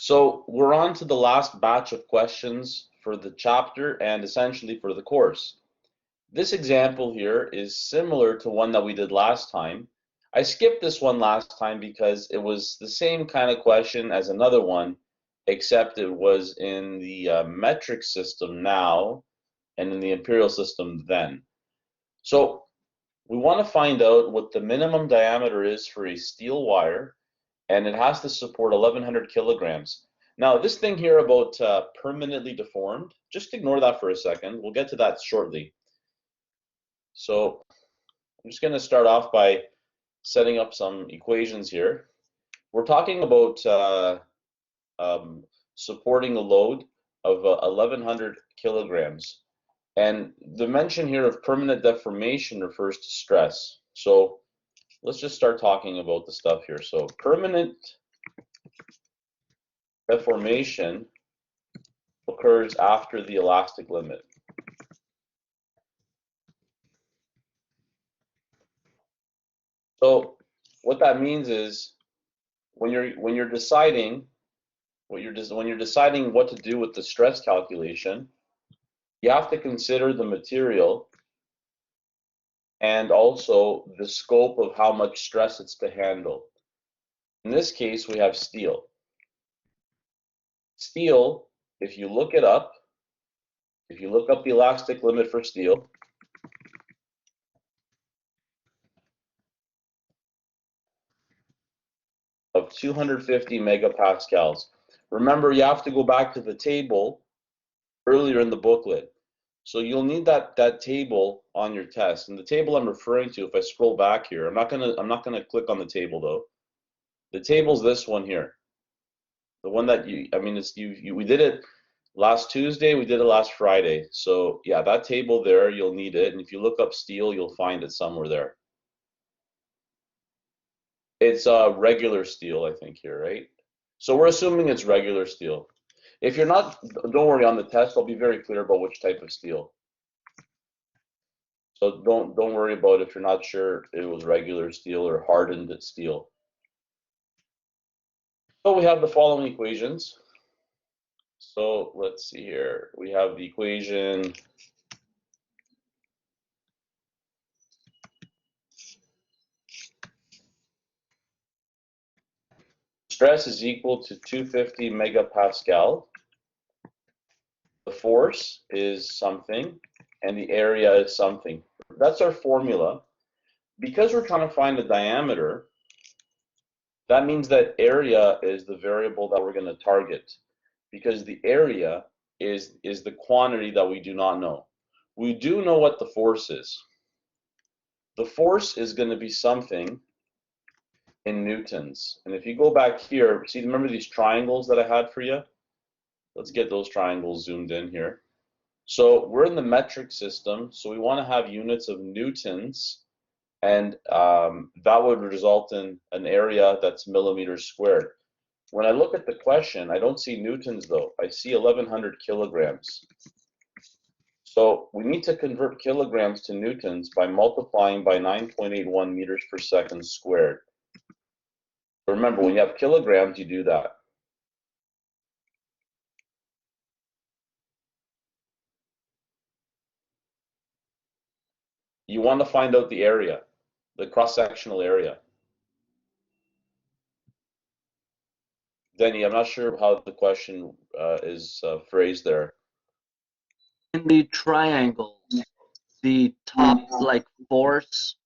So we're on to the last batch of questions for the chapter and essentially for the course. This example here is similar to one that we did last time. I skipped this one last time because it was the same kind of question as another one, except it was in the metric system now and in the imperial system then. So we want to find out what the minimum diameter is for a steel wire, and it has to support 1100 kilograms. Now, this thing here about permanently deformed, just ignore that for a second. We'll get to that shortly. So I'm just going to start off by setting up some equations here. We're talking about supporting a load of 1100 kilograms. And the mention here of permanent deformation refers to stress. So let's just start talking about the stuff here. So permanent deformation occurs after the elastic limit. So what that means is when you're deciding when you're deciding what to do with the stress calculation, you have to consider the material and also the scope of how much stress it's to handle. In this case, we have steel. Steel, if you look it up, if you look up the elastic limit for steel, of 250 megapascals. Remember, you have to go back to the table earlier in the booklet. So you'll need that table on your test. And the table I'm referring to, if I scroll back here, I'm not gonna click on the table though. The table's this one here. The one that we did it last Tuesday, we did it last Friday. So yeah, that table there, you'll need it. And if you look up steel, you'll find it somewhere there. It's regular steel, I think here, right? So we're assuming it's regular steel. If you're not, don't worry, on the test, I'll be very clear about which type of steel. So don't worry about if you're not sure it was regular steel or hardened steel. So we have the following equations. So let's see here. We have the equation stress is equal to 250 megapascal. The force is something, and the area is something. That's our formula. Because we're trying to find the diameter, that means that area is the variable that we're going to target, because the area is the quantity that we do not know. We do know what the force is. The force is going to be something in newtons. And if you go back here, see, remember these triangles that I had for you? Let's get those triangles zoomed in here. So we're in the metric system, so we want to have units of newtons, and that would result in an area that's millimeters squared. When I look at the question, I don't see newtons though. I see 1100 kilograms. So we need to convert kilograms to newtons by multiplying by 9.81 meters per second squared. Remember, when you have kilograms, you do that. You want to find out the area, the cross-sectional area. Denny, I'm not sure how the question is phrased there. In the triangle, the top like force.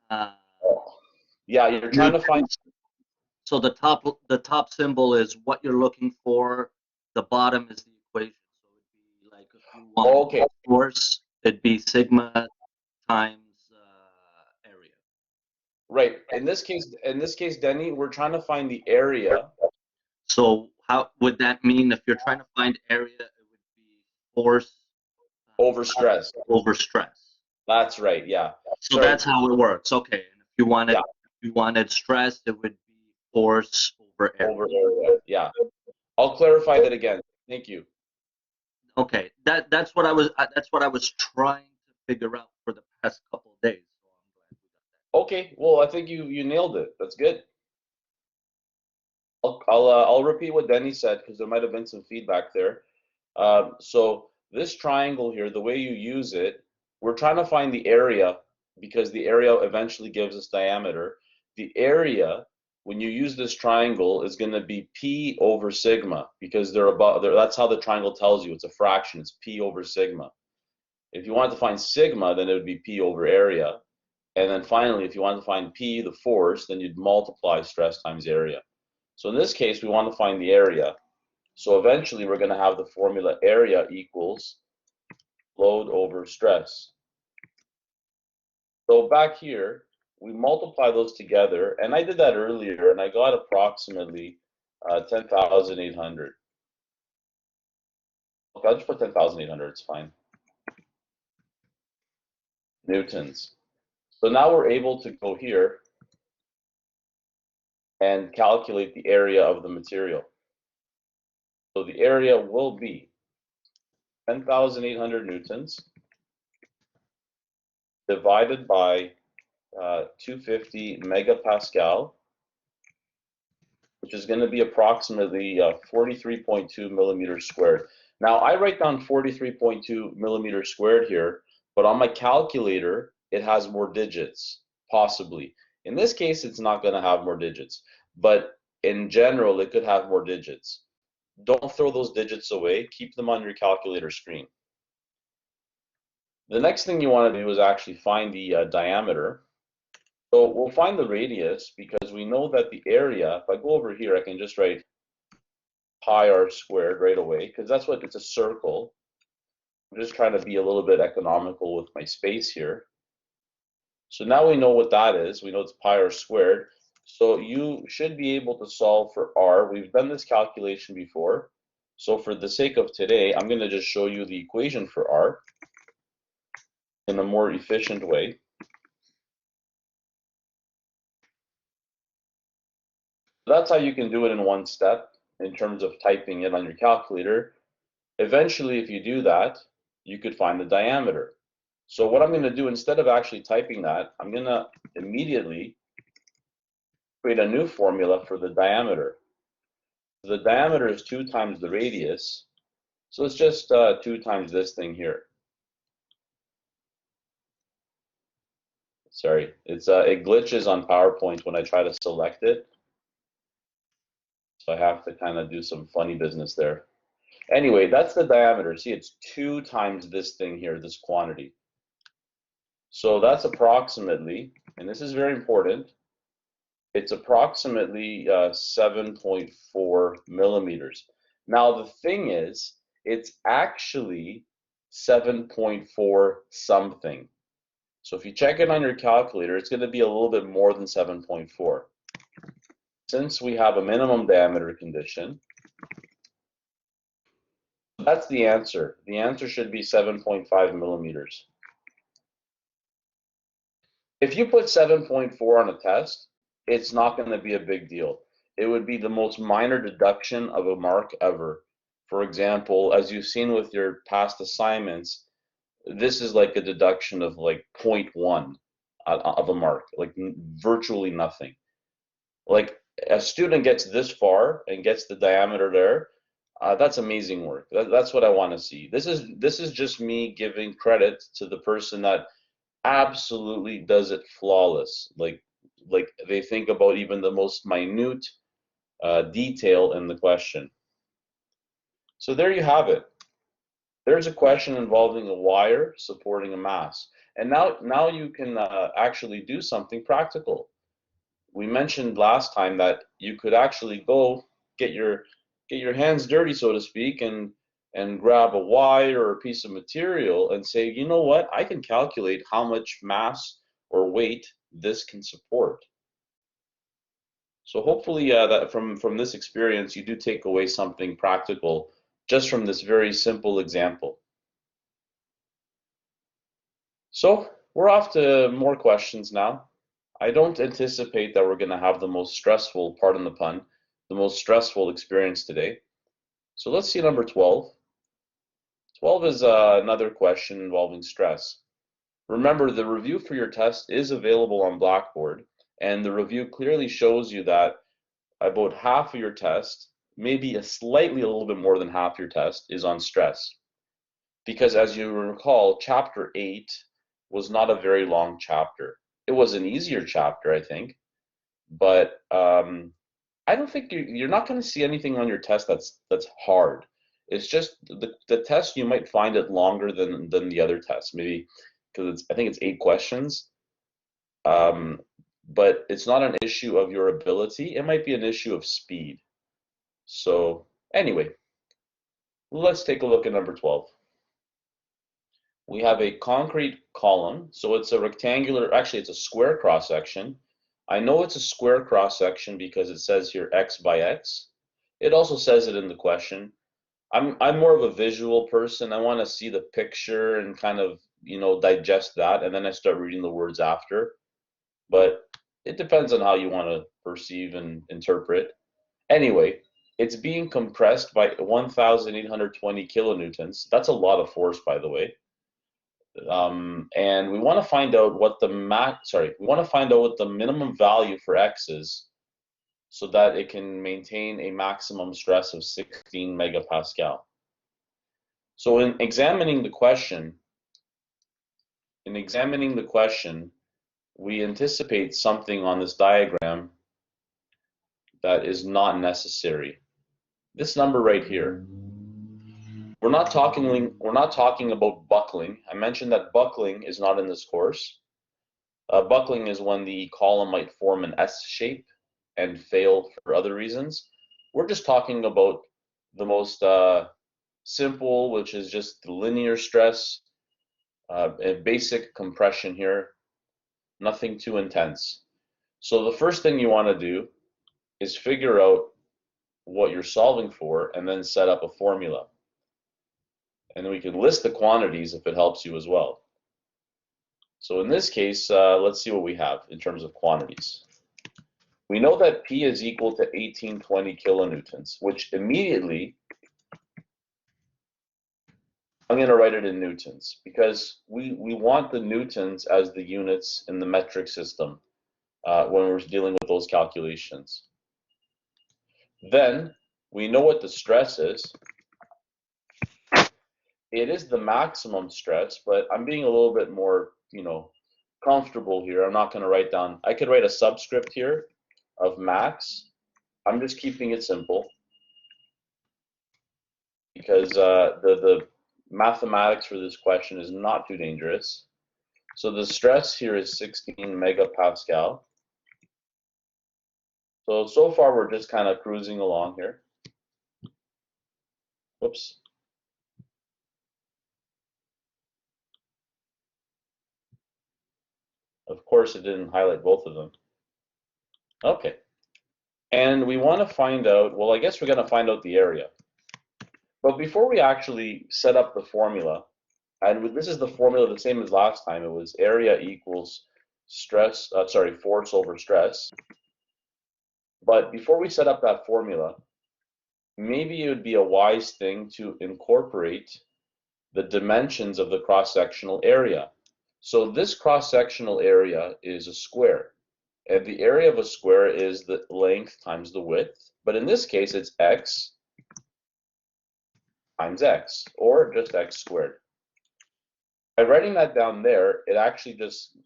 Yeah, you're trying to find. So the top symbol is what you're looking for. The bottom is the equation. So it'd be like if you want force, it'd be sigma times area. Right. In this case, Denny, we're trying to find the area. So how would that mean if you're trying to find area, it would be force over stress. Over stress. That's right. Yeah. So that's how it works. Okay. And if you wanted stress, it would be force over area. Over area. Yeah. I'll clarify that again. Thank you. Okay. That's what I was trying to figure out for the past couple of days. So I'm glad we got that. Okay. Well, I think you nailed it. That's good. I'll repeat what Denny said because there might have been some feedback there. So this triangle here, the way you use it, we're trying to find the area because the area eventually gives us diameter. The area, when you use this triangle, is going to be P over sigma because that's how the triangle tells you. It's a fraction. It's P over sigma. If you want to find sigma, then it would be P over area. And then finally, if you want to find P, the force, then you'd multiply stress times area. So in this case, we want to find the area. So eventually, we're going to have the formula area equals load over stress. So back here, we multiply those together, and I did that earlier, and I got approximately 10,800. Okay, I'll just put 10,800, it's fine. Newtons. So now we're able to go here and calculate the area of the material. So the area will be 10,800 newtons divided by 250 megapascal, which is going to be approximately 43.2 millimeters squared. Now, I write down 43.2 millimeters squared here, but on my calculator, it has more digits, possibly. In this case, it's not going to have more digits, but in general, it could have more digits. Don't throw those digits away. Keep them on your calculator screen. The next thing you want to do is actually find the diameter. So we'll find the radius because we know that the area, if I go over here, I can just write pi r squared right away because that's what it's a circle. I'm just trying to be a little bit economical with my space here. So now we know what that is. We know it's pi r squared. So you should be able to solve for r. We've done this calculation before. So for the sake of today, I'm going to just show you the equation for r in a more efficient way. That's how you can do it in one step in terms of typing it on your calculator. Eventually, if you do that, you could find the diameter. So what I'm going to do, instead of actually typing that, I'm going to immediately create a new formula for the diameter. The diameter is 2 times the radius, so it's just 2 times this thing here. Sorry, it glitches on PowerPoint when I try to select it, so I have to kind of do some funny business there. Anyway, that's the diameter. See, it's 2 times this thing here, this quantity. So that's approximately, and this is very important, it's approximately 7.4 millimeters. Now, the thing is, it's actually 7.4 something. So if you check it on your calculator, it's going to be a little bit more than 7.4. Since we have a minimum diameter condition, that's the answer. The answer should be 7.5 millimeters. If you put 7.4 on a test, it's not going to be a big deal. It would be the most minor deduction of a mark ever. For example, as you've seen with your past assignments, this is like a deduction of like 0.1 of a mark, like virtually nothing. Like a student gets this far and gets the diameter there, that's amazing work. That's what I want to see. This is just me giving credit to the person that absolutely does it flawless. Like they think about even the most minute detail in the question. So there you have it. There's a question involving a wire supporting a mass. And now you can actually do something practical. We mentioned last time that you could actually go get your hands dirty, so to speak, and grab a wire or a piece of material and say, you know what, I can calculate how much mass or weight this can support. So hopefully that from this experience, you do take away something practical just from this very simple example. So we're off to more questions now. I don't anticipate that we're going to have the most stressful, pardon the pun, the most stressful experience today. So let's see number 12. 12 is another question involving stress. Remember, the review for your test is available on Blackboard, and the review clearly shows you that about half of your test, maybe a little bit more than half your test, is on stress. Because as you recall, chapter 8 was not a very long chapter. It was an easier chapter, I think, but I don't think you're not going to see anything on your test that's hard. It's just the test, you might find it longer than the other tests, maybe because I think it's 8 questions. But it's not an issue of your ability. It might be an issue of speed. So anyway, let's take a look at number 12. We have a concrete column. So it's a rectangular, actually it's a square cross section. I know it's a square cross section because it says here x by x. It also says it in the question. I'm more of a visual person. I want to see the picture and kind of, digest that, and then I start reading the words after. But it depends on how you want to perceive and interpret. Anyway, it's being compressed by 1,820 kilonewtons. That's a lot of force, by the way. And we want to find out what the minimum value for x is, so that it can maintain a maximum stress of 16 megapascal. So in examining the question, we anticipate something on this diagram that is not necessary. This number right here. We're not talking about buckling. I mentioned that buckling is not in this course. Buckling is when the column might form an S shape and fail for other reasons. We're just talking about the most simple, which is just the linear stress, and basic compression here, nothing too intense. So the first thing you want to do is figure out what you're solving for and then set up a formula. And we can list the quantities if it helps you as well. So in this case, let's see what we have in terms of quantities. We know that P is equal to 1820 kilonewtons, which immediately, I'm going to write it in newtons, because we want the newtons as the units in the metric system when we're dealing with those calculations. Then we know what the stress is. It is the maximum stress, but I'm being a little bit more, comfortable here. I'm not going to write down, I could write a subscript here of max. I'm just keeping it simple because the mathematics for this question is not too dangerous. So the stress here is 16 megapascal. So far we're just kind of cruising along here. Whoops. Of course, it didn't highlight both of them. Okay. And we want to find out, well, I guess we're going to find out the area. But before we actually set up the formula, and this is the formula the same as last time, it was area equals force over stress. But before we set up that formula, maybe it would be a wise thing to incorporate the dimensions of the cross-sectional area. So this cross-sectional area is a square, and the area of a square is the length times the width, but in this case it's x times x, or just x squared. By writing that down there, it actually just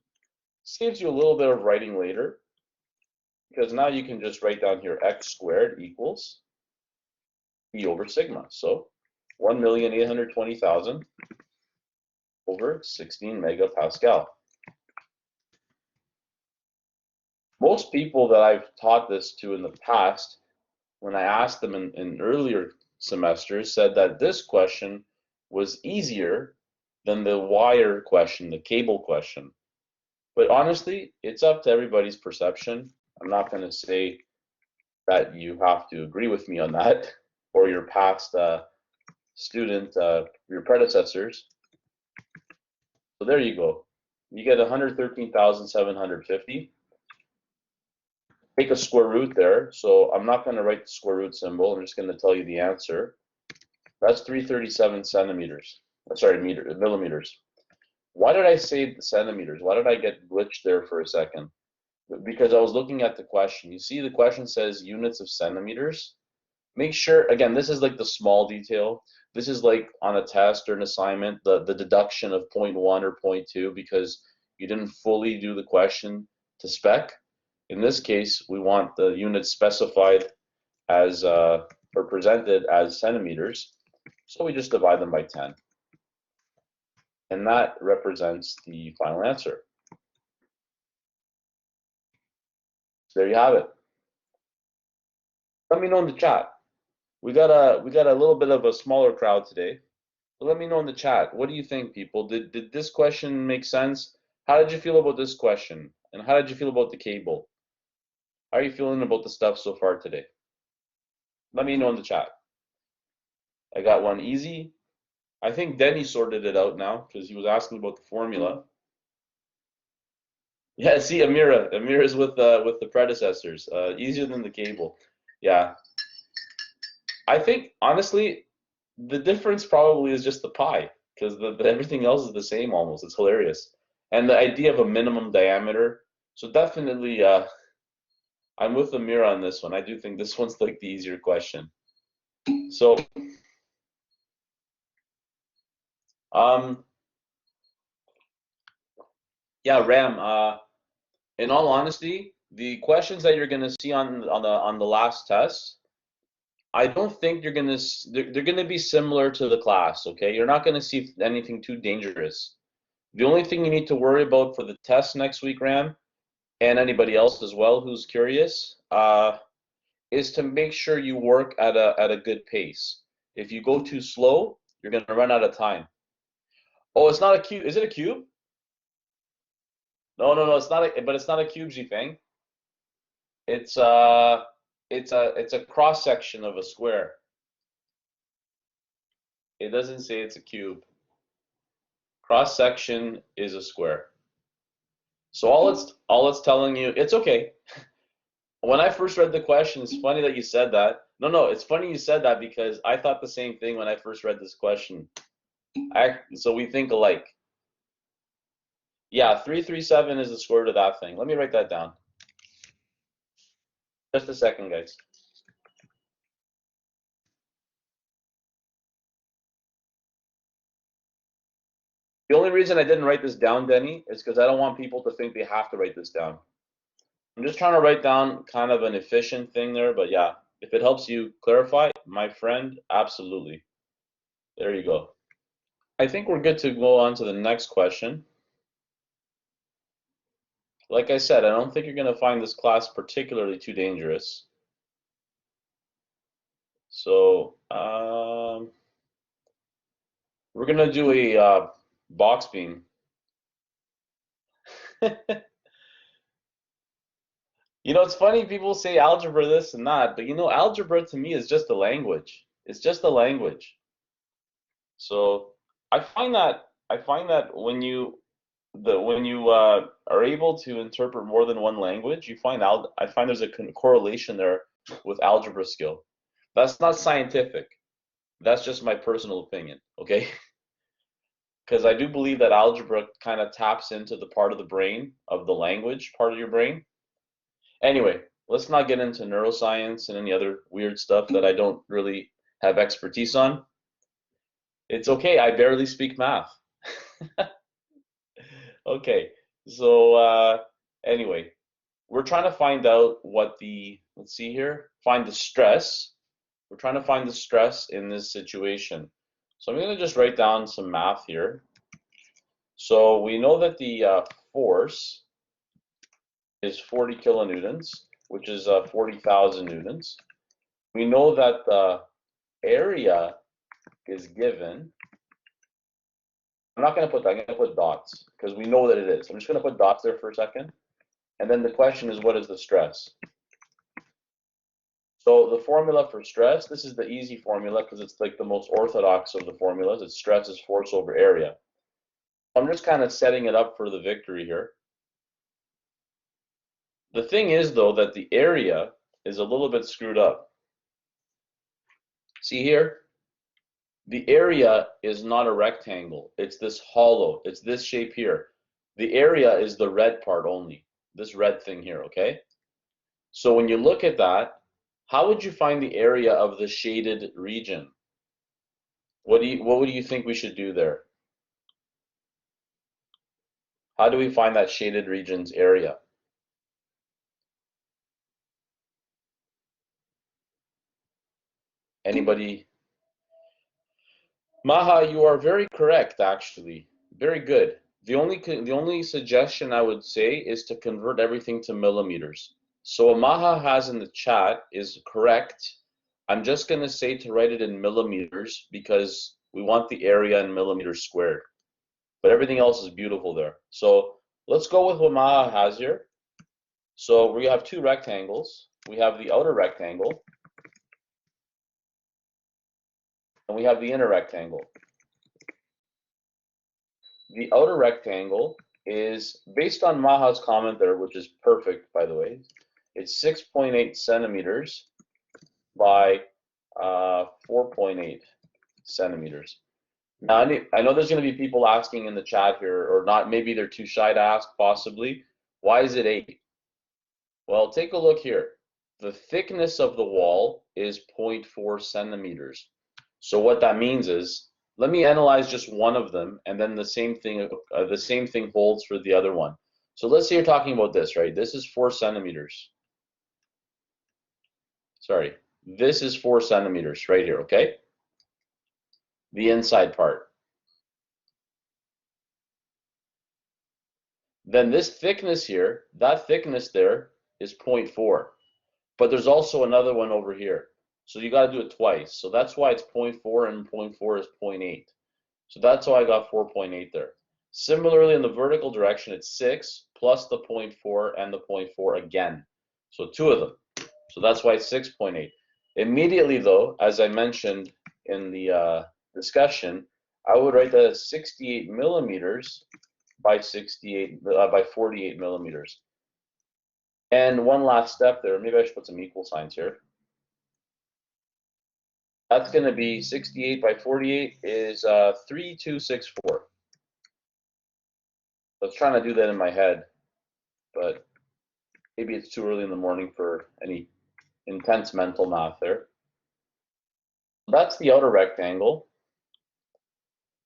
saves you a little bit of writing later, because now you can just write down here x squared equals E over sigma. So 1,820,000 over 16 megapascal. Most people that I've taught this to in the past, when I asked them in earlier semesters, said that this question was easier than the wire question, the cable question. But honestly, it's up to everybody's perception. I'm not going to say that you have to agree with me on that, or your past student, your predecessors. So there you go. You get 113,750. Take a square root there. So I'm not going to write the square root symbol. I'm just going to tell you the answer. That's 337 centimeters. Sorry, millimeters. Why did I say centimeters? Why did I get glitched there for a second? because I was looking at the question. You see the question says units of centimeters. Make sure, again, this is like the small detail. This is like on a test or an assignment, the deduction of 0.1 or 0.2 because you didn't fully do the question to spec. In this case, we want the units specified as or presented as centimeters. So we just divide them by 10. And that represents the final answer. So there you have it. Let me know in the chat. We got a little bit of a smaller crowd today. But let me know in the chat. What do you think, people? Did this question make sense? How did you feel about this question? And how did you feel about the cable? How are you feeling about the stuff so far today? Let me know in the chat. I got one easy. I think Denny sorted it out now because he was asking about the formula. Yeah, see, Amira's with the predecessors. Easier than the cable. Yeah. I think honestly, the difference probably is just the pi because everything else is the same almost. It's hilarious. And the idea of a minimum diameter. So definitely, I'm with Amira on this one. I do think this one's like the easier question. So, yeah, Ram. In all honesty, the questions that you're going to see on the last test, I don't think they're going to be similar to the class. Okay, you're not going to see anything too dangerous. The only thing you need to worry about for the test next week, Ram, and anybody else as well who's curious, is to make sure you work at a good pace. If you go too slow, you're going to run out of time. Oh, it's not a cube. Is it a cube? No, it's not. But it's not a cube, Zifeng. It's a cross section of a square. It doesn't say it's a cube. Cross section is a square. So all it's telling you, it's okay. When I first read the question, it's funny that you said that. No, it's funny you said that because I thought the same thing when I first read this question. So we think alike. Yeah, 337 is the square root of that thing. Let me write that down. Just a second, guys. The only reason I didn't write this down, Denny, is because I don't want people to think they have to write this down. I'm just trying to write down kind of an efficient thing there, but yeah, if it helps you clarify, my friend, absolutely. There you go. I think we're good to go on to the next question. Like I said, I don't think you're going to find this class particularly too dangerous. So we're going to do a box beam. You know, it's funny people say algebra this and that, but you know, algebra to me is just a language. It's just a language. So I find that when you are able to interpret more than one language, I find there's a correlation there with algebra skill. That's not scientific. That's just my personal opinion, okay? Because I do believe that algebra kind of taps into the part of the brain of the language part of your brain. Anyway, let's not get into neuroscience and any other weird stuff that I don't really have expertise on. It's okay, I barely speak math. Okay, so anyway, we're trying to find out what let's see here, find the stress. We're trying to find the stress in this situation. So I'm going to just write down some math here. So we know that the force is 40 kilonewtons, which is 40,000 newtons. We know that the area is given. I'm not going to put that, I'm going to put dots because we know that it is. I'm just going to put dots there for a second. And then the question is, what is the stress? So the formula for stress, this is the easy formula because it's like the most orthodox of the formulas. It's stress is force over area. I'm just kind of setting it up for the victory here. The thing is, though, that the area is a little bit screwed up. See here? The area is not a rectangle. It's this hollow. It's this shape here. The area is the red part only. this red thing here, okay? So when you look at that, how would you find the area of the shaded region? What would you think we should do there? How do we find that shaded region's area? Anybody? Maha, you are very correct, actually. Very good. The only suggestion I would say is to convert everything to millimeters. So what Maha has in the chat is correct. I'm just going to say to write it in millimeters because we want the area in millimeters squared. But everything else is beautiful there. So let's go with what Maha has here. So we have two rectangles. We have the outer rectangle, and we have the inner rectangle. The outer rectangle is, based on Maha's comment there, which is perfect, by the way, it's 6.8 centimeters by 4.8 centimeters. Now, I know there's going to be people asking in the chat here, or not, maybe they're too shy to ask, possibly, why is it 8? Well, take a look here. The thickness of the wall is 0.4 centimeters. So what that means is, let me analyze just one of them, and then the same thing holds for the other one. So let's say you're talking about this, right? This is 4 centimeters. Sorry, this is 4 centimeters right here, okay? The inside part. Then this thickness here, that thickness there is 0.4. But there's also another one over here. So you got to do it twice. So that's why it's 0.4 and 0.4 is 0.8. So that's why I got 4.8 there. Similarly, in the vertical direction, it's 6 plus the 0.4 and the 0.4 again. So two of them. So that's why it's 6.8. Immediately, though, as I mentioned in the discussion, I would write that as 68 millimeters by 48 millimeters. And one last step there. Maybe I should put some equal signs here. That's going to be 68 by 48 is 3264. I was trying to do that in my head, but maybe it's too early in the morning for any intense mental math there. That's the outer rectangle.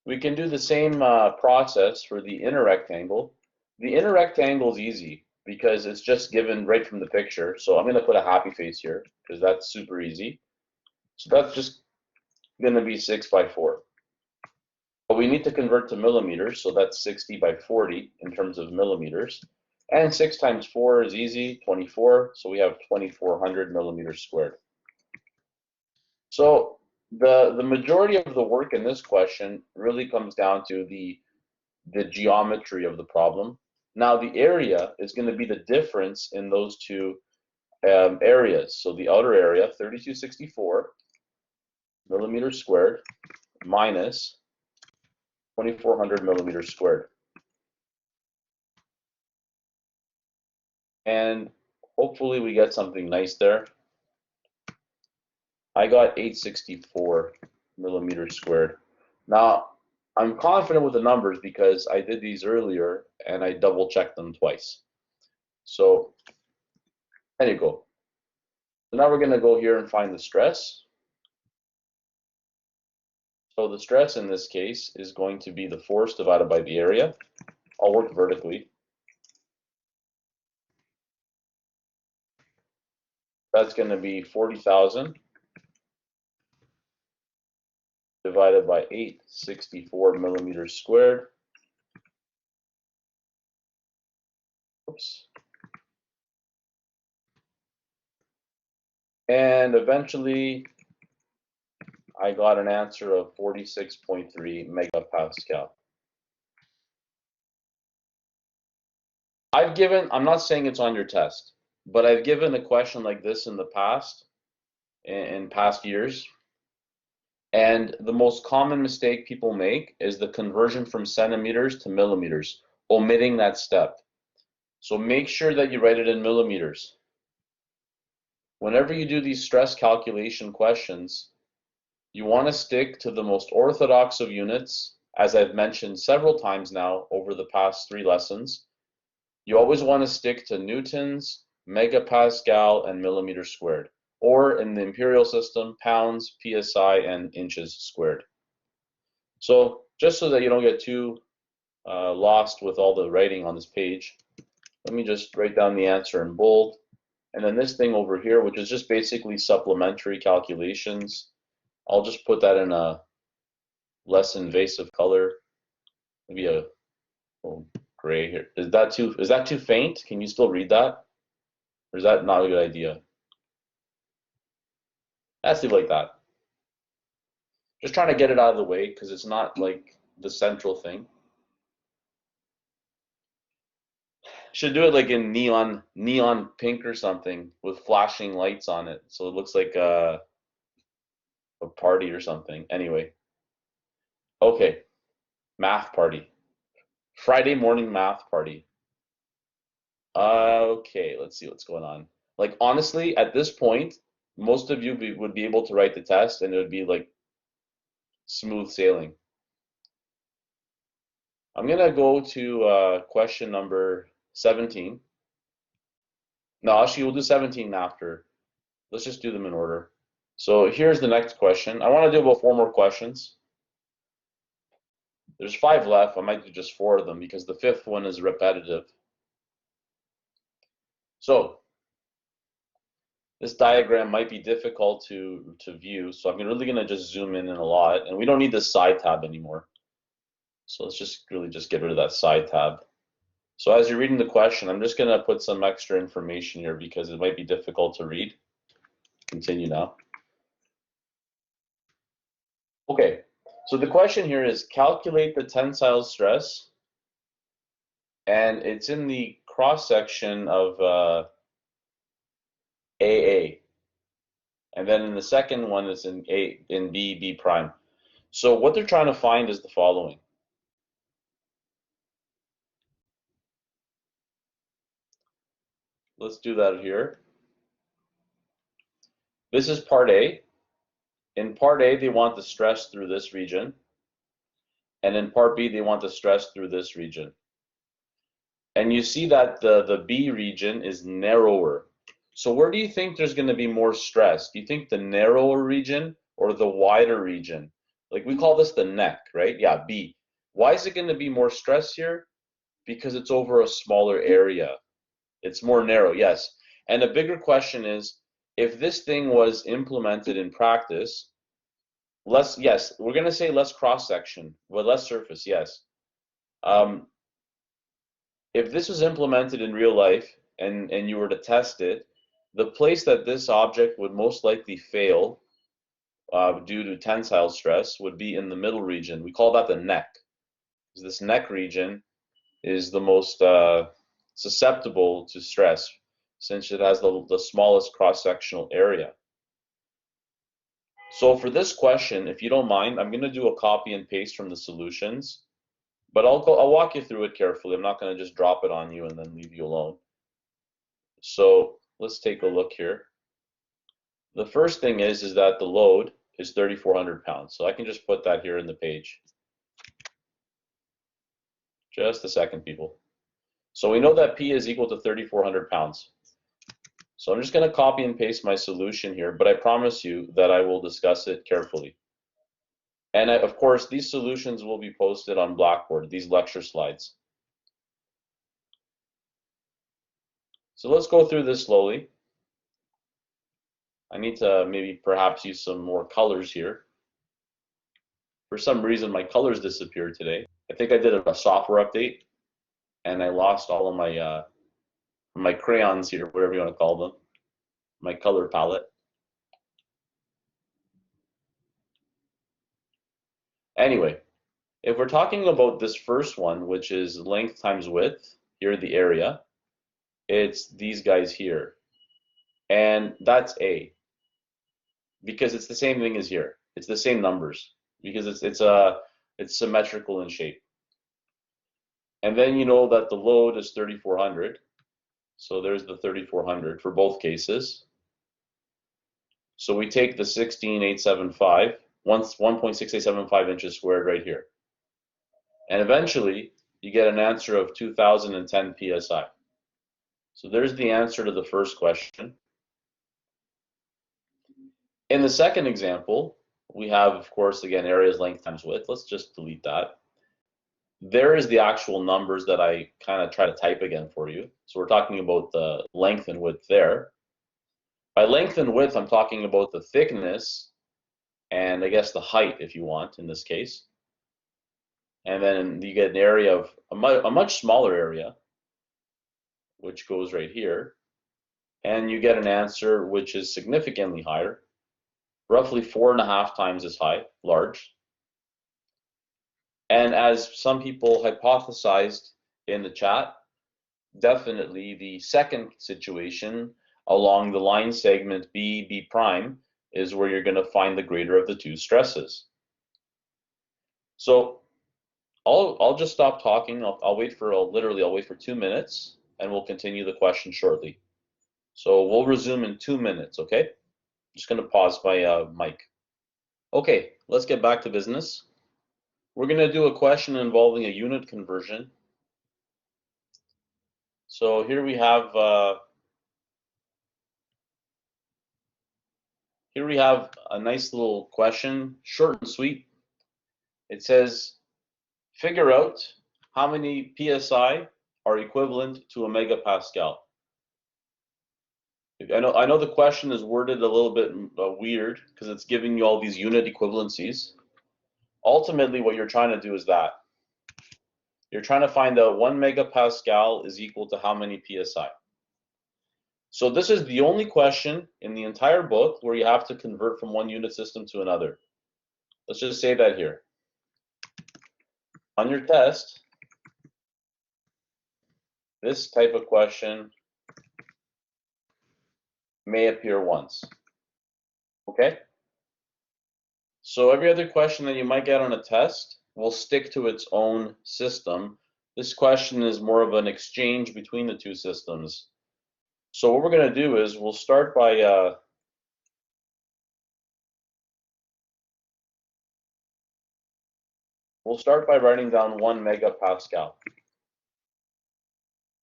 We can do the same process for the inner rectangle. The inner rectangle is easy because it's just given right from the picture. So I'm going to put a happy face here because that's super easy. So that's just going to be 6 by 4. But we need to convert to millimeters, so that's 60 by 40 in terms of millimeters. And 6 times 4 is easy, 24, so we have 2400 millimeters squared. So the majority of the work in this question really comes down to the geometry of the problem. Now the area is going to be the difference in those two areas. So the outer area, 3264 millimeters squared, minus 2400 millimeters squared. And hopefully we get something nice there. I got 864 millimeters squared. Now, I'm confident with the numbers because I did these earlier and I double checked them twice. So there you go. So now we're going to go here and find the stress. So the stress in this case is going to be the force divided by the area. I'll work vertically. That's going to be 40,000 divided by 864 millimeters squared. Oops. And eventually, I got an answer of 46.3 megapascal. I'm not saying it's on your test, but I've given a question like this in the past, in past years. And the most common mistake people make is the conversion from centimeters to millimeters, omitting that step. So make sure that you write it in millimeters. Whenever you do these stress calculation questions, you want to stick to the most orthodox of units, as I've mentioned several times now over the past 3 lessons. You always want to stick to newtons, megapascal, and millimeter squared, or in the imperial system, pounds, psi, and inches squared. So just so that you don't get too lost with all the writing on this page, let me just write down the answer in bold. And then this thing over here, which is just basically supplementary calculations, I'll just put that in a less invasive color, maybe a little gray here. Is that too faint? Can you still read that? Or is that not a good idea? Let's leave it like that. Just trying to get it out of the way because it's not like the central thing. Should do it like in neon pink or something with flashing lights on it, so it looks like a party or something. Anyway, okay, math party, Friday morning math party. Okay, let's see what's going on. Like honestly, at this point, most of you would be able to write the test, and it would be like smooth sailing. I'm gonna go to question number 17. No, actually, we'll do 17 after. Let's just do them in order. So here's the next question. I want to do about 4 more questions. There's 5 left. I might do just 4 of them because the 5th one is repetitive. So this diagram might be difficult to view, so I'm really going to just zoom in a lot, and we don't need this side tab anymore. So let's just really just get rid of that side tab. So as you're reading the question, I'm just going to put some extra information here because it might be difficult to read. Continue now. Okay, so the question here is calculate the tensile stress, and it's in the cross section of AA, and then in the second one it's in B prime. So what they're trying to find is the following. Let's do that here. This is part A. In part A, they want the stress through this region. And in part B, they want the stress through this region. And you see that the B region is narrower. So where do you think there's going to be more stress? Do you think the narrower region or the wider region? Like we call this the neck, right? Yeah, B. Why is it going to be more stress here? Because it's over a smaller area. It's more narrow, yes. And a bigger question is, if this thing was implemented in practice, less, yes, we're going to say less cross-section, but less surface, yes. If this was implemented in real life and you were to test it, the place that this object would most likely fail due to tensile stress would be in the middle region. We call that the neck. This neck region is the most susceptible to stress since it has the smallest cross-sectional area. So for this question, if you don't mind, I'm going to do a copy and paste from the solutions, but I'll walk you through it carefully. I'm not going to just drop it on you and then leave you alone. So let's take a look here. The first thing is that the load is 3,400 pounds. So I can just put that here in the page. Just a second, people. So we know that P is equal to 3,400 pounds. So I'm just going to copy and paste my solution here, but I promise you that I will discuss it carefully. And of course, these solutions will be posted on Blackboard, these lecture slides. So let's go through this slowly. I need to maybe perhaps use some more colors here. For some reason, my colors disappeared today. I think I did a software update, and I lost all of my crayons here, whatever you want to call them, my color palette. Anyway, if we're talking about this first one, which is length times width, here the area, it's these guys here. And that's A, because it's the same thing as here. It's the same numbers, because it's symmetrical in shape. And then you know that the load is 3,400. So there's the 3,400 for both cases. So we take the 16,875, 1.6875 inches squared right here. And eventually, you get an answer of 2,010 psi. So there's the answer to the first question. In the second example, we have, of course, again, area is length times width. Let's just delete that. There is the actual numbers that I kind of try to type again for you. So we're talking about the length and width there. By length and width, I'm talking about the thickness and I guess the height, if you want, in this case. And then you get an area of a much smaller area, which goes right here. And you get an answer which is significantly higher, roughly 4.5 times as high, large. And as some people hypothesized in the chat, definitely the second situation along the line segment B prime is where you're going to find the greater of the two stresses. So I'll just stop talking. I'll wait for 2 minutes and we'll continue the question shortly. So we'll resume in 2 minutes, okay? Just going to pause my mic. Okay, let's get back to business. We're going to do a question involving a unit conversion. So here we have a nice little question, short and sweet. It says, figure out how many psi are equivalent to a megapascal. I know the question is worded a little bit weird because it's giving you all these unit equivalencies. Ultimately, what you're trying to do is that. You're trying to find out 1 megapascal is equal to how many psi. So this is the only question in the entire book where you have to convert from one unit system to another. Let's just say that here. On your test, this type of question may appear once. Okay? So every other question that you might get on a test will stick to its own system. This question is more of an exchange between the two systems. So what we're going to do is we'll start by writing down 1 megapascal.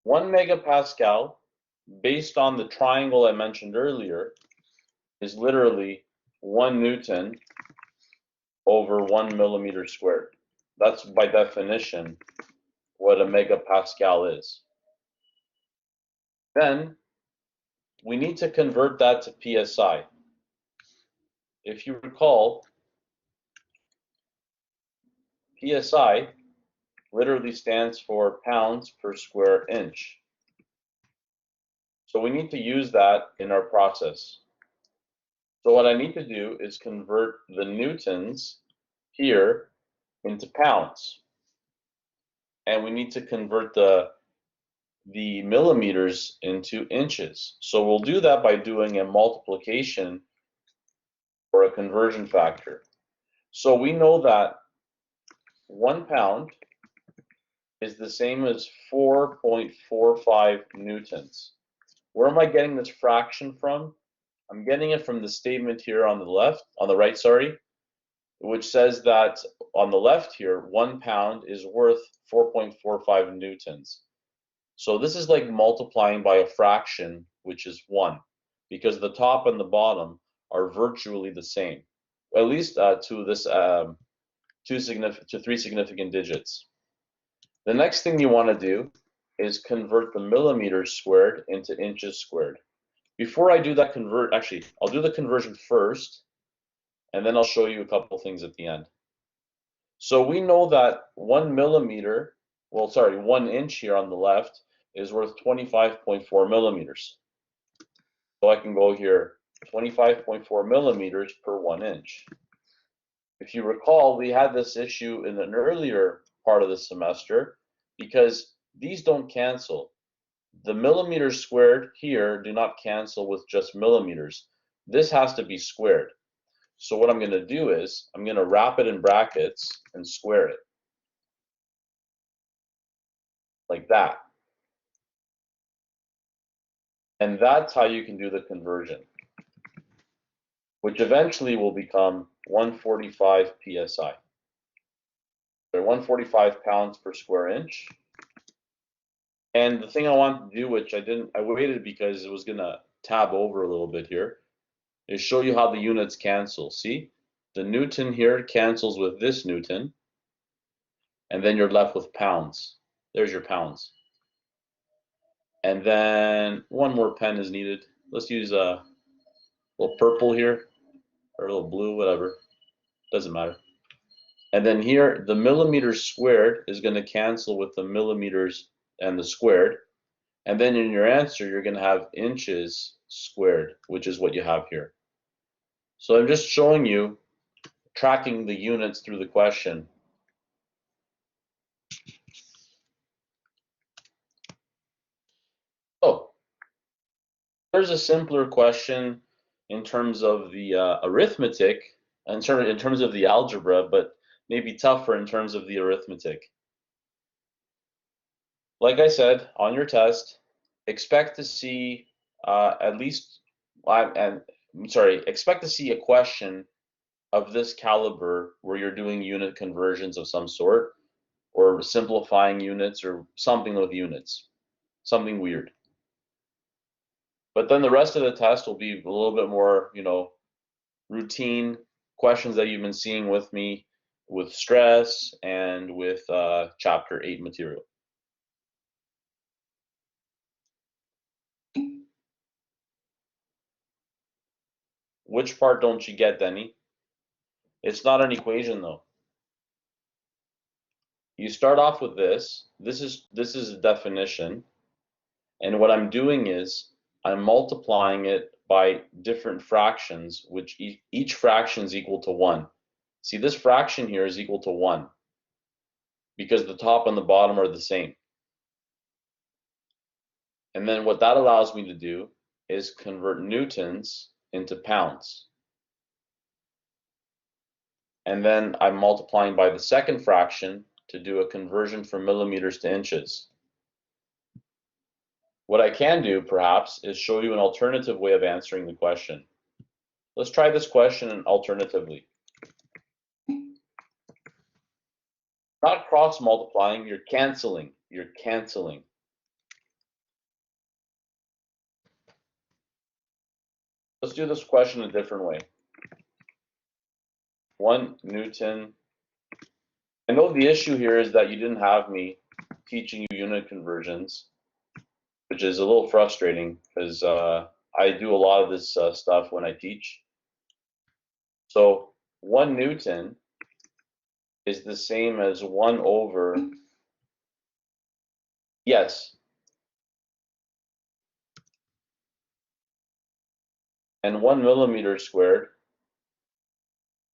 1 megapascal, based on the triangle I mentioned earlier, is literally 1 Newton over 1 millimeter squared. That's by definition what a megapascal is. Then we need to convert that to psi. If you recall, psi literally stands for pounds per square inch. So we need to use that in our process. So what I need to do is convert the newtons here into pounds. And we need to convert the millimeters into inches. So we'll do that by doing a multiplication or a conversion factor. So we know that 1 pound is the same as 4.45 newtons. Where am I getting this fraction from? I'm getting it from the statement here on the right, which says that on the left here, 1 pound is worth 4.45 newtons. So this is like multiplying by a fraction, which is 1, because the top and the bottom are virtually the same, at least to 3 significant digits. The next thing you want to do is convert the millimeters squared into inches squared. Before I do that I'll do the conversion first, and then I'll show you a couple things at the end. So we know that 1 inch here on the left is worth 25.4 millimeters. So I can go here, 25.4 millimeters per 1 inch. If you recall, we had this issue in an earlier part of the semester because these don't cancel. The millimeters squared here do not cancel with just millimeters. This has to be squared. So what I'm going to do is I'm going to wrap it in brackets and square it. Like that. And that's how you can do the conversion, which eventually will become 145 psi. So 145 pounds per square inch And the thing I wanted to do, which I waited because it was gonna tab over a little bit here, is show you how the units cancel. See, the Newton here cancels with this Newton, and then you're left with pounds. There's your pounds. And then one more pen is needed. Let's use a little purple here, or a little blue, whatever. Doesn't matter. And then here, the millimeters squared is going to cancel with the millimeters and the squared. And then in your answer, you're going to have inches squared, which is what you have here. So I'm just showing you, tracking the units through the question. Oh, there's a simpler question in terms of the arithmetic, in terms of the algebra, but maybe tougher in terms of the arithmetic. Like I said, on your test, expect to see expect to see a question of this caliber where you're doing unit conversions of some sort, or simplifying units, or something with units, something weird. But then the rest of the test will be a little bit more, routine questions that you've been seeing with me, with stress and with chapter 8 material. Which part don't you get, Denny? It's not an equation though. You start off with this. This is a definition, and what I'm doing is I'm multiplying it by different fractions, which each fraction is equal to 1. See, this fraction here is equal to 1 because the top and the bottom are the same. And then what that allows me to do is convert newtons into pounds. And then I'm multiplying by the second fraction to do a conversion from millimeters to inches. What I can do, perhaps, is show you an alternative way of answering the question. Let's try this question alternatively. Not cross multiplying, you're canceling. You're canceling. Let's do this question a different way. 1 Newton. I know the issue here is that you didn't have me teaching you unit conversions, which is a little frustrating because I do a lot of this stuff when I teach. So 1 Newton is the same as 1 over, yes, and 1 millimeter squared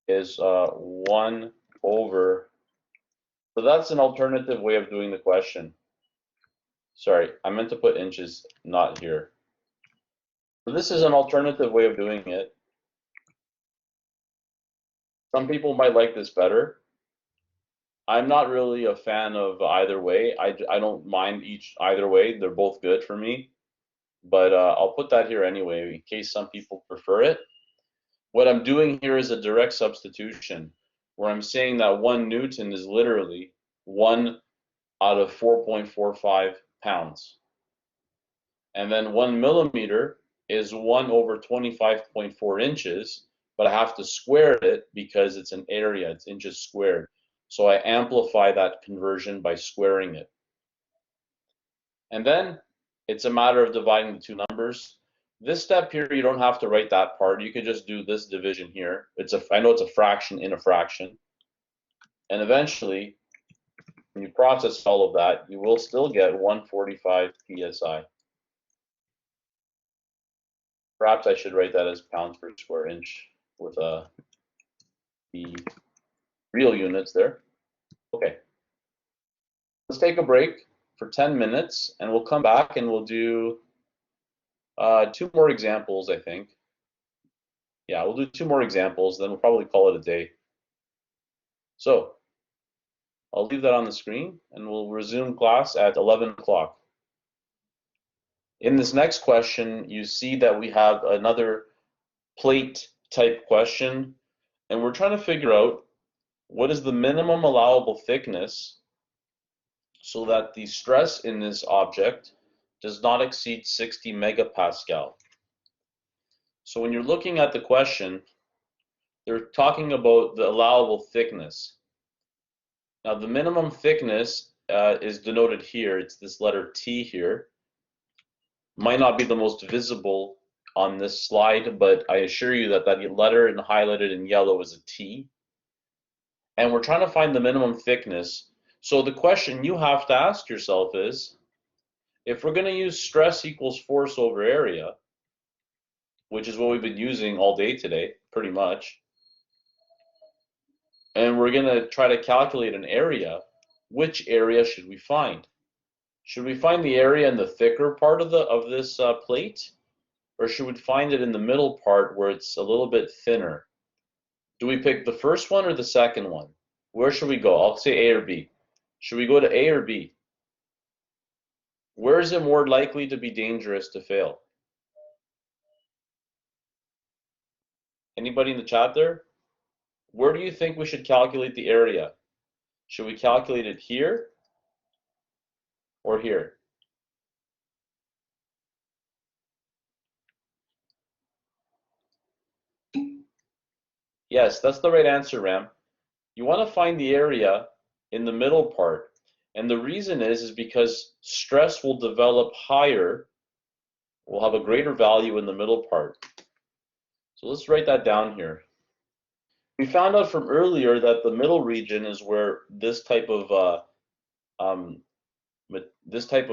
is 1 over, so that's an alternative way of doing the question. Sorry, I meant to put inches, not here. So this is an alternative way of doing it. Some people might like this better. I'm not really a fan of either way. I don't mind either way. They're both good for me. But I'll put that here anyway in case some people prefer it. What I'm doing here is a direct substitution, where I'm saying that 1 Newton is literally 1 out of 4.45 pounds. And then 1 millimeter is 1 over 25.4 inches, but I have to square it because it's an area, it's inches squared. So I amplify that conversion by squaring it. And then it's a matter of dividing the two numbers. This step here, you don't have to write that part. You could just do this division here. I know it's a fraction in a fraction. And eventually, when you process all of that, you will still get 145 psi. Perhaps I should write that as pounds per square inch with the real units there. Okay. Let's take a break for 10 minutes, and we'll come back and we'll do 2 more examples, I think. Yeah, we'll do 2 more examples, then we'll probably call it a day. So I'll leave that on the screen, and we'll resume class at 11 o'clock. In this next question, you see that we have another plate type question, and we're trying to figure out what is the minimum allowable thickness so that the stress in this object does not exceed 60 megapascal. So when you're looking at the question, they're talking about the allowable thickness. Now the minimum thickness is denoted here. It's this letter T here. Might not be the most visible on this slide, but I assure you that that letter and highlighted in yellow is a T. And we're trying to find the minimum thickness. So the question you have to ask yourself is, if we're going to use stress equals force over area, which is what we've been using all day today, pretty much, and we're going to try to calculate an area, which area should we find? Should we find the area in the thicker part of this plate, or should we find it in the middle part where it's a little bit thinner? Do we pick the first one or the second one? Where should we go? I'll say A or B. Should we go to A or B? Where is it more likely to be dangerous to fail? Anybody in the chat there? Where do you think we should calculate the area? Should we calculate it here or here? Yes, that's the right answer, Ram. You want to find the area in the middle part. And the reason is because stress will develop higher, will have a greater value in the middle part. So let's write that down here. We found out from earlier that the middle region is where this type of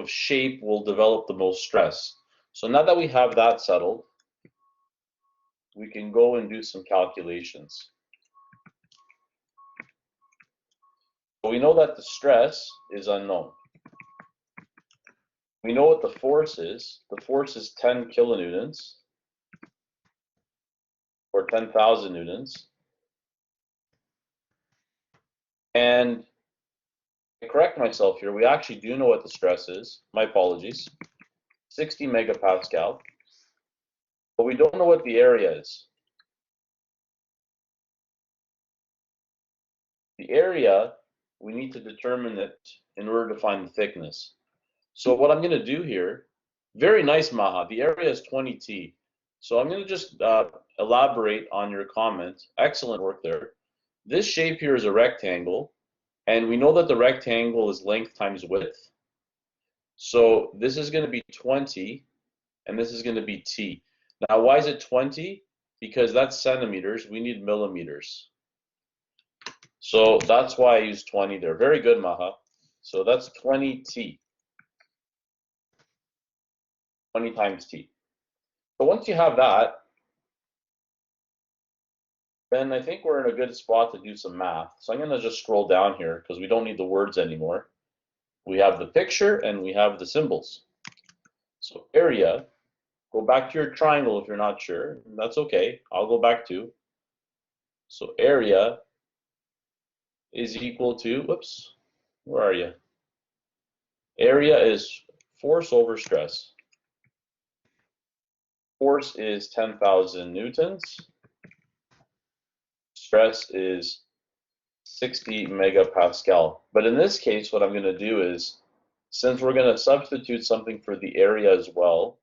shape will develop the most stress. So now that we have that settled, we can go and do some calculations. So we know that the stress is unknown. We know what the force is. The force is 10 kilonewtons, or 10,000 newtons. And I correct myself here, we actually do know what the stress is. My apologies. 60 megapascal. But we don't know what the area is. The area, we need to determine it in order to find the thickness. So what I'm going to do here, very nice, Maha. The area is 20T. So I'm going to just elaborate on your comment. Excellent work there. This shape here is a rectangle, and we know that the rectangle is length times width. So this is going to be 20, and this is going to be T. Now, why is it 20? Because that's centimeters. We need millimeters. So that's why I use 20 there. Very good, Maha. So that's 20T. 20 times T. So once you have that, then I think we're in a good spot to do some math. So I'm going to just scroll down here because we don't need the words anymore. We have the picture and we have the symbols. So area, go back to your triangle if you're not sure. That's okay. I'll go back to. So area is equal to, whoops, where are you? Area is force over stress. Force is 10,000 newtons. Stress is 60 megapascal. But in this case, what I'm going to do is, since we're going to substitute something for the area as well,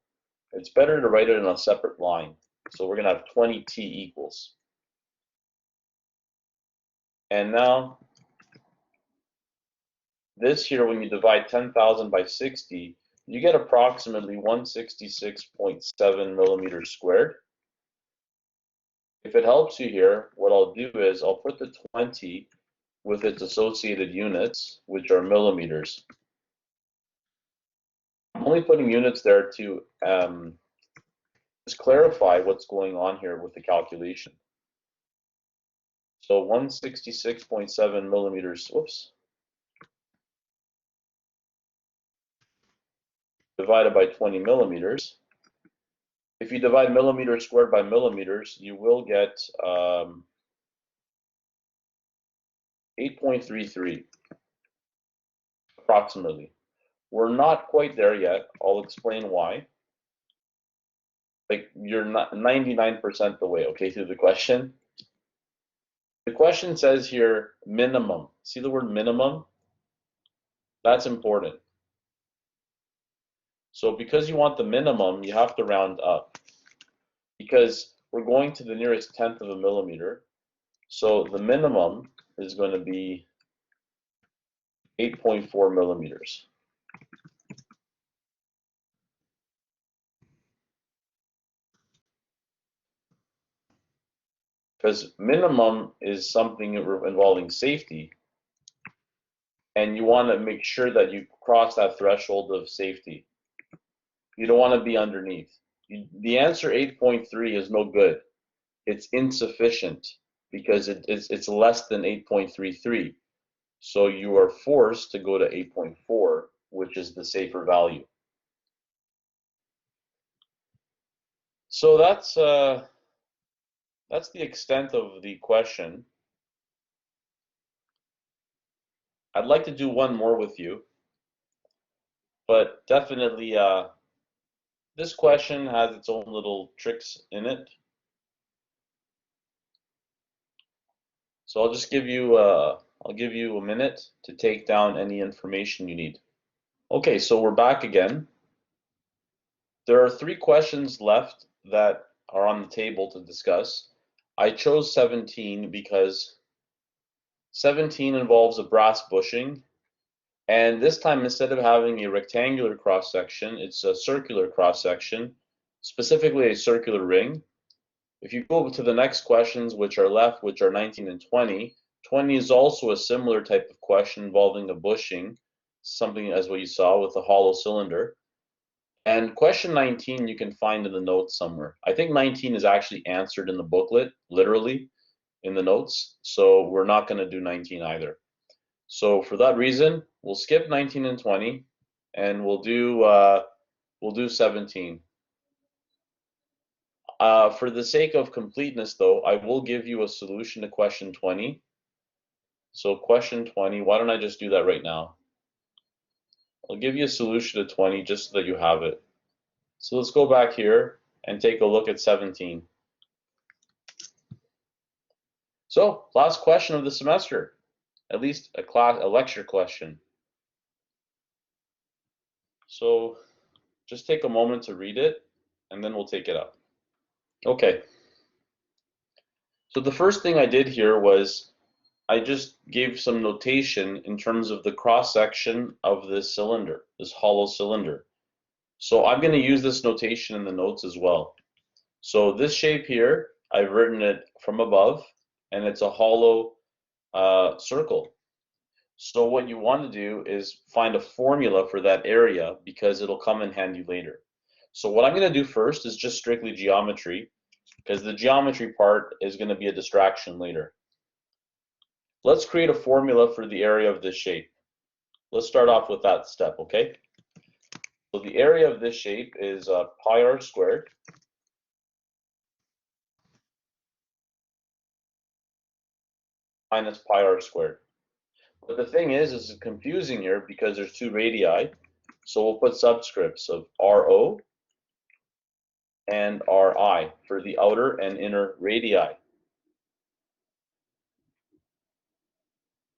it's better to write it in a separate line. So we're going to have 20T equals. And now, this here, when you divide 10,000 by 60, you get approximately 166.7 millimeters squared. If it helps you here, what I'll do is I'll put the 20 with its associated units, which are millimeters. I'm only putting units there to just clarify what's going on here with the calculation. So 166.7 millimeters, whoops, divided by 20 millimeters. If you divide millimeters squared by millimeters, you will get 8.33, approximately. We're not quite there yet. I'll explain why. Like, you're not 99% the way, okay, through the question. The question says here, minimum. See the word minimum? That's important. So because you want the minimum, you have to round up. Because we're going to the nearest tenth of a millimeter, so the minimum is going to be 8.4 millimeters. Because minimum is something involving safety, and you want to make sure that you cross that threshold of safety. You don't want to be underneath. The answer 8.3 is no good. It's insufficient because it's less than 8.33. So you are forced to go to 8.4, which is the safer value. So that's the extent of the question. I'd like to do one more with you, but definitely this question has its own little tricks in it. So I'll just give you I'll give you a minute to take down any information you need. Okay, so we're back again. There are 3 questions left that are on the table to discuss. I chose 17 because 17 involves a brass bushing, and this time instead of having a rectangular cross-section, it's a circular cross-section, specifically a circular ring. If you go to the next questions which are left, which are 19 and 20, 20 is also a similar type of question involving a bushing, something as what you saw with a hollow cylinder. And question 19 you can find in the notes somewhere. I think 19 is actually answered in the booklet, literally, in the notes, so we're not going to do 19 either. So for that reason, we'll skip 19 and 20, and we'll do 17. For the sake of completeness, though, I will give you a solution to question 20. So question 20, why don't I just do that right now? I'll give you a solution to 20 just so that you have it. So let's go back here and take a look at 17. So last question of the semester, at least a lecture question. So just take a moment to read it, and then we'll take it up. Okay. So the first thing I did here was I just gave some notation in terms of the cross-section of this cylinder, this hollow cylinder. So I'm going to use this notation in the notes as well. So this shape here, I've written it from above, and it's a hollow circle. So what you want to do is find a formula for that area because it'll come in handy later. So what I'm going to do first is just strictly geometry, because the geometry part is going to be a distraction later. Let's create a formula for the area of this shape. Let's start off with that step, okay? So the area of this shape is pi r squared minus pi r squared. But the thing is it's confusing here because there's 2 radii, so we'll put subscripts of RO and RI for the outer and inner radii.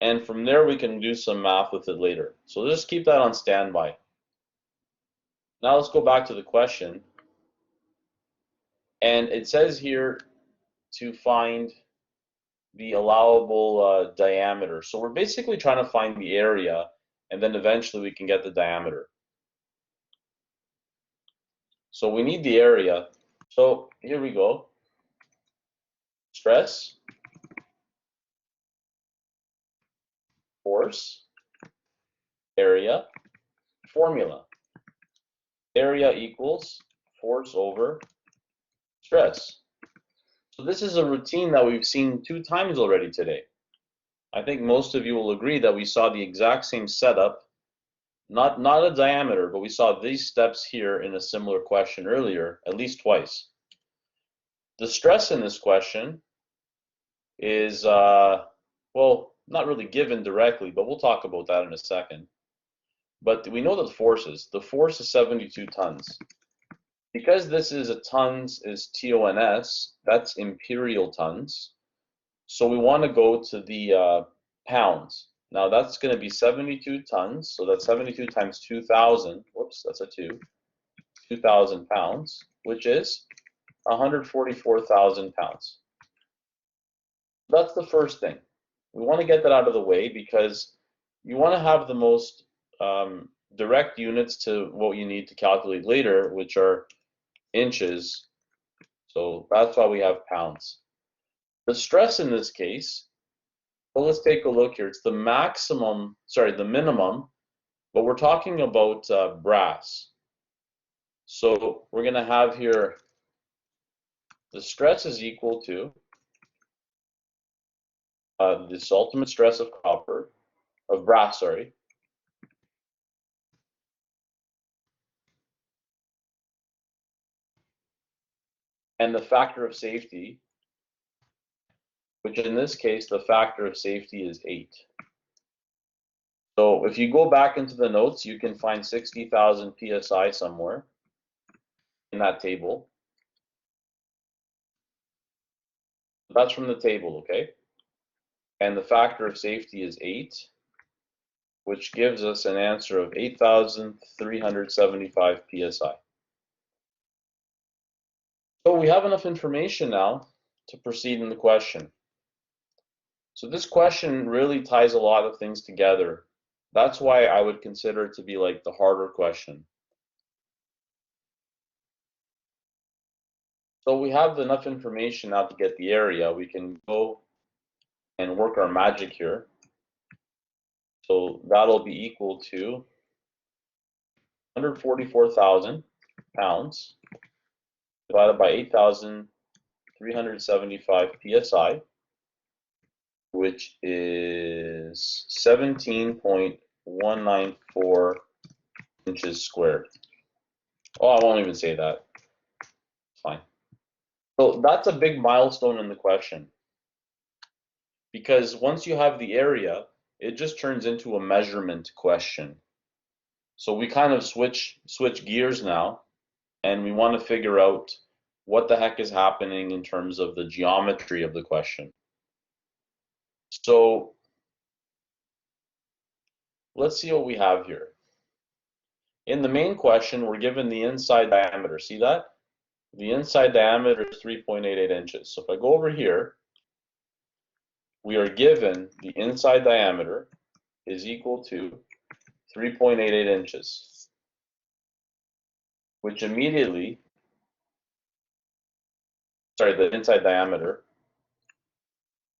And from there we can do some math with it later. So just keep that on standby. Now let's go back to the question. And it says here to find the allowable diameter. So we're basically trying to find the area, and then eventually we can get the diameter. So we need the area. So here we go. Stress, force, area, formula. Area equals force over stress. So this is a routine that we've seen 2 times already today. I think most of you will agree that we saw the exact same setup, not a diameter, but we saw these steps here in a similar question earlier, at least twice. The stress in this question is, well, not really given directly, but we'll talk about that in a second. But we know that the force is 72 tons. Because this is a tons is TONS, that's imperial tons. So we want to go to the pounds. Now that's going to be 72 tons, so that's 72 times 2,000, whoops, that's a 2, 2,000 pounds, which is 144,000 pounds. That's the first thing. We want to get that out of the way because you want to have the most direct units to what you need to calculate later, which are inches. So that's why we have pounds. The stress in this case, well, let's take a look here. It's the maximum, sorry, the minimum, but we're talking about brass. So we're going to have here the stress is equal to this ultimate stress of copper, of brass, sorry, and the factor of safety, which in this case, the factor of safety is 8. So if you go back into the notes, you can find 60,000 PSI somewhere in that table. That's from the table, okay? And the factor of safety is 8, which gives us an answer of 8,375 PSI. So we have enough information now to proceed in the question. So this question really ties a lot of things together. That's why I would consider it to be like the harder question. So we have enough information now to get the area. We can go and work our magic here. So that'll be equal to 144,000 pounds divided by 8,375 PSI, which is 17.194 inches squared. Oh, I won't even say that. Fine. So that's a big milestone in the question, because once you have the area, it just turns into a measurement question. So we kind of switch gears now, and we want to figure out what the heck is happening in terms of the geometry of the question. So let's see what we have here. In the main question, we're given the inside diameter. See that? The inside diameter is 3.88 inches. So if I go over here, we are given the inside diameter is equal to 3.88 inches, which immediately, sorry, the inside diameter,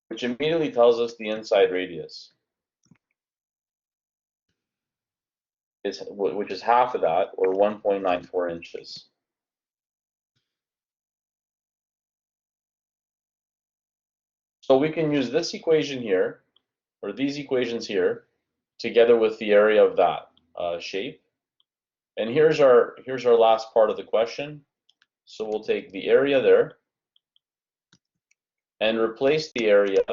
which immediately tells us the inside radius, which is half of that, or 1.94 inches. So we can use this equation here, or these equations here, together with the area of that shape. And here's our last part of the question. So we'll take the area there and replace the area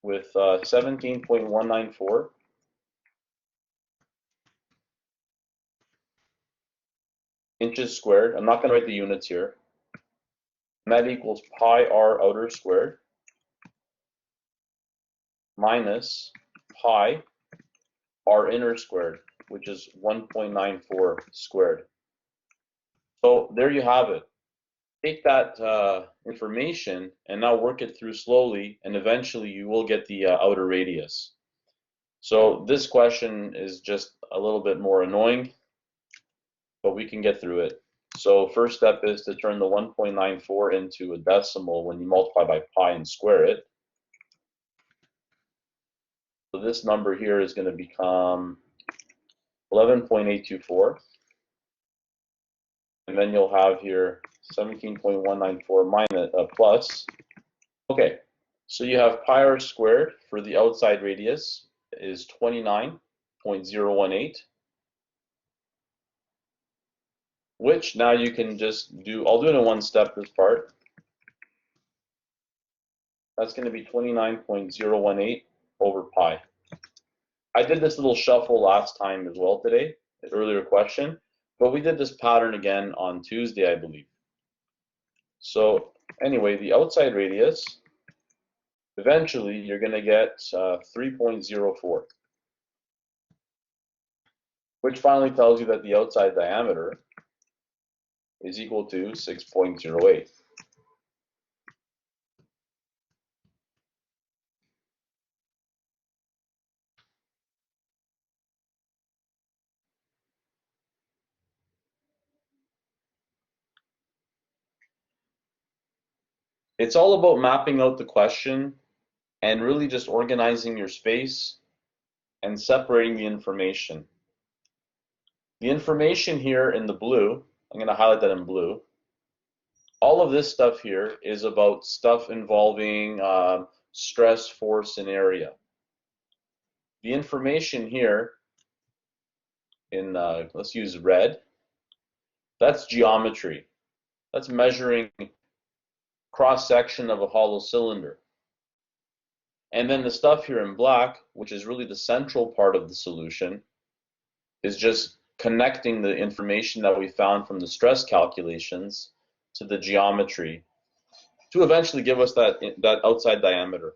with 17.194 inches squared. I'm not going to write the units here. And that equals pi r outer squared minus pi r inner squared, which is 1.94 squared. So there you have it. Take that information and now work it through slowly, and eventually you will get the outer radius. So this question is just a little bit more annoying, but we can get through it. So first step is to turn the 1.94 into a decimal when you multiply by pi and square it. So this number here is going to become 11.824. And then you'll have here 17.194 minus plus. Okay, so you have pi r squared for the outside radius is 29.018, which now you can just do, I'll do it in one step, this part. That's going to be 29.018 over pi. I did this little shuffle last time as well today, the earlier question, but we did this pattern again on Tuesday, I believe. So anyway, the outside radius eventually you're going to get 3.04, which finally tells you that the outside diameter is equal to 6.08. It's all about mapping out the question and really just organizing your space and separating the information. The information here in the blue, I'm going to highlight that in blue. All of this stuff here is about stuff involving stress, force, and area. The information here in, let's use red, that's geometry. That's measuring cross-section of a hollow cylinder. And then the stuff here in black, which is really the central part of the solution, is just connecting the information that we found from the stress calculations to the geometry to eventually give us that outside diameter.